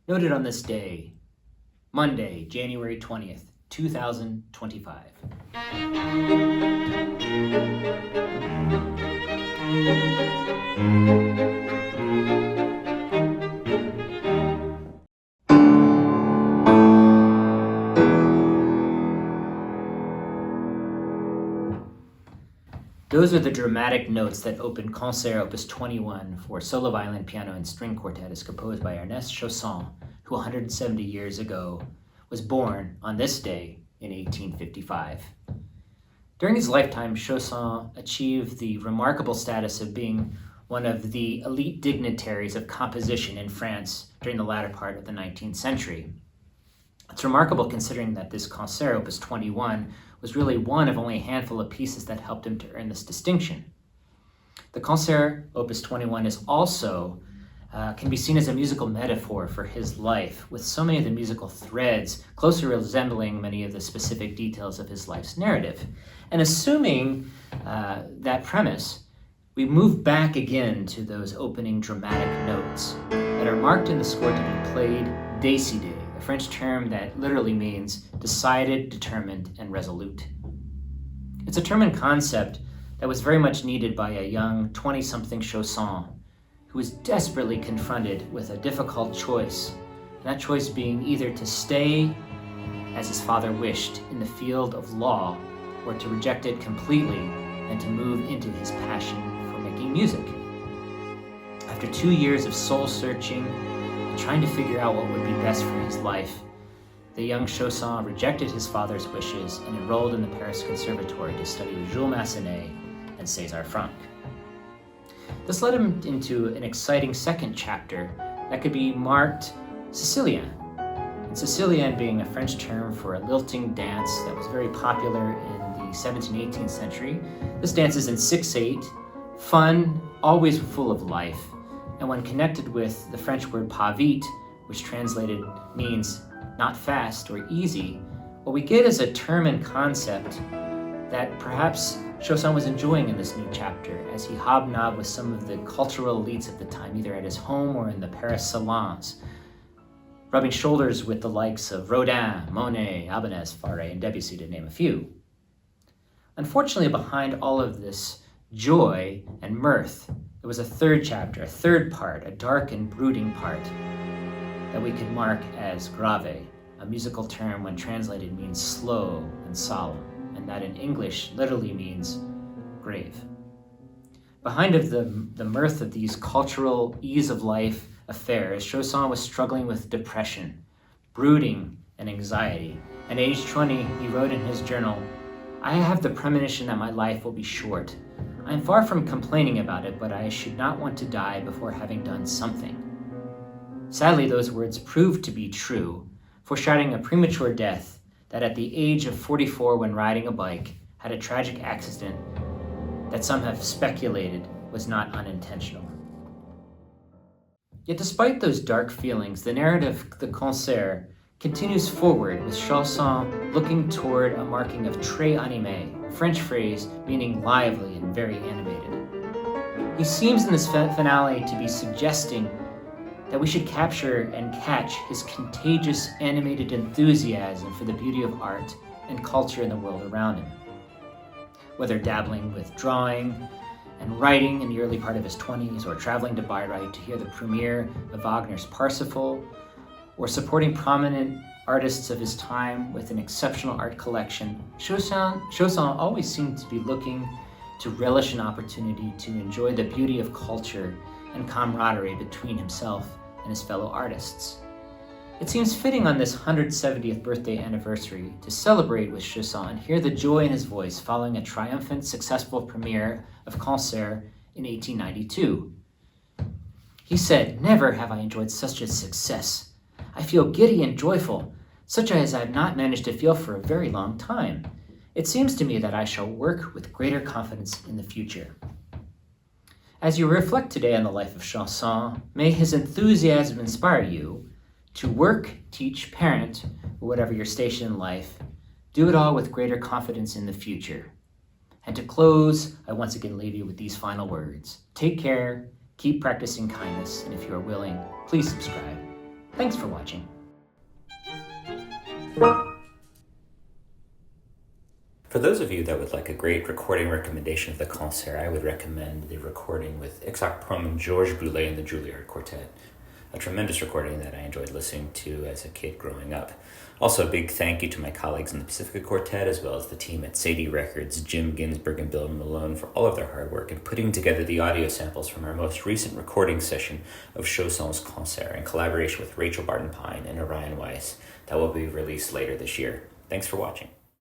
Noted on this day, Monday, January 20th, 2025. Those are the dramatic notes that open Concert Opus 21 for solo violin, piano, and string quartet as composed by Ernest Chausson, who 170 years ago was born on this day in 1855. During his lifetime, Chausson achieved the remarkable status of being one of the elite dignitaries of composition in France during the latter part of the 19th century. It's remarkable considering that this Concert Opus 21 was really one of only a handful of pieces that helped him to earn this distinction. The Concert Opus 21 is also can be seen as a musical metaphor for his life, with so many of the musical threads closely resembling many of the specific details of his life's narrative. And assuming that premise, we move back again to those opening dramatic notes that are marked in the score to be played décidé, a French term that literally means decided, determined, and resolute. It's a term and concept that was very much needed by a young 20-something Chausson who was desperately confronted with a difficult choice, and that choice being either to stay, as his father wished, in the field of law, or to reject it completely and to move into his passion for making music. After 2 years of soul-searching, trying to figure out what would be best for his life, the young Chausson rejected his father's wishes and enrolled in the Paris Conservatory to study with Jules Massenet and César Franck. This led him into an exciting second chapter that could be marked Sicilian. And Sicilian being a French term for a lilting dance that was very popular in the 17th, 18th century. This dance is in 6/8, fun, always full of life. And when connected with the French word pas vite, which translated means not fast or easy, what we get is a term and concept that perhaps Chausson was enjoying in this new chapter as he hobnobbed with some of the cultural elites of the time, either at his home or in the Paris salons, rubbing shoulders with the likes of Rodin, Monet, Albanese, Fauré, and Debussy, to name a few. Unfortunately, behind all of this joy and mirth, there was a third chapter, a third part, a dark and brooding part that we could mark as grave, a musical term when translated means slow and solemn, and that in English literally means grave. Behind of the mirth of these cultural ease of life affairs, Chausson was struggling with depression, brooding, and anxiety. At age 20, he wrote in his journal, "I have the premonition that my life will be short. I am far from complaining about it, but I should not want to die before having done something." Sadly, those words proved to be true, foreshadowing a premature death that at the age of 44 when riding a bike had a tragic accident that some have speculated was not unintentional. Yet despite those dark feelings, the narrative, the concert, continues forward with Chausson looking toward a marking of très animé, a French phrase meaning lively and very animated. He seems in this finale to be suggesting that we should capture and catch his contagious animated enthusiasm for the beauty of art and culture in the world around him. Whether dabbling with drawing and writing in the early part of his 20s, or traveling to Bayreuth to hear the premiere of Wagner's Parsifal, or supporting prominent artists of his time with an exceptional art collection, Chausson always seemed to be looking to relish an opportunity to enjoy the beauty of culture and camaraderie between himself and his fellow artists. It seems fitting on this 170th birthday anniversary to celebrate with Chausson and hear the joy in his voice following a triumphant, successful premiere of Concert in 1892. He said, "Never have I enjoyed such a success. I feel giddy and joyful, such as I have not managed to feel for a very long time. It seems to me that I shall work with greater confidence in the future." As you reflect today on the life of Chausson, may his enthusiasm inspire you to work, teach, parent, or whatever your station in life, do it all with greater confidence in the future. And to close, I once again leave you with these final words. Take care, keep practicing kindness, and if you are willing, please subscribe. Thanks for watching. For those of you that would like a great recording recommendation of the concert, I would recommend the recording with Isaac Prom and Georges Boulez and the Juilliard Quartet. A tremendous recording that I enjoyed listening to as a kid growing up. Also, a big thank you to my colleagues in the Pacifica Quartet, as well as the team at Sadie Records, Jim Ginsberg and Bill Malone, for all of their hard work in putting together the audio samples from our most recent recording session of Chausson's concert in collaboration with Rachel Barton Pine and Orion Weiss that will be released later this year. Thanks for watching.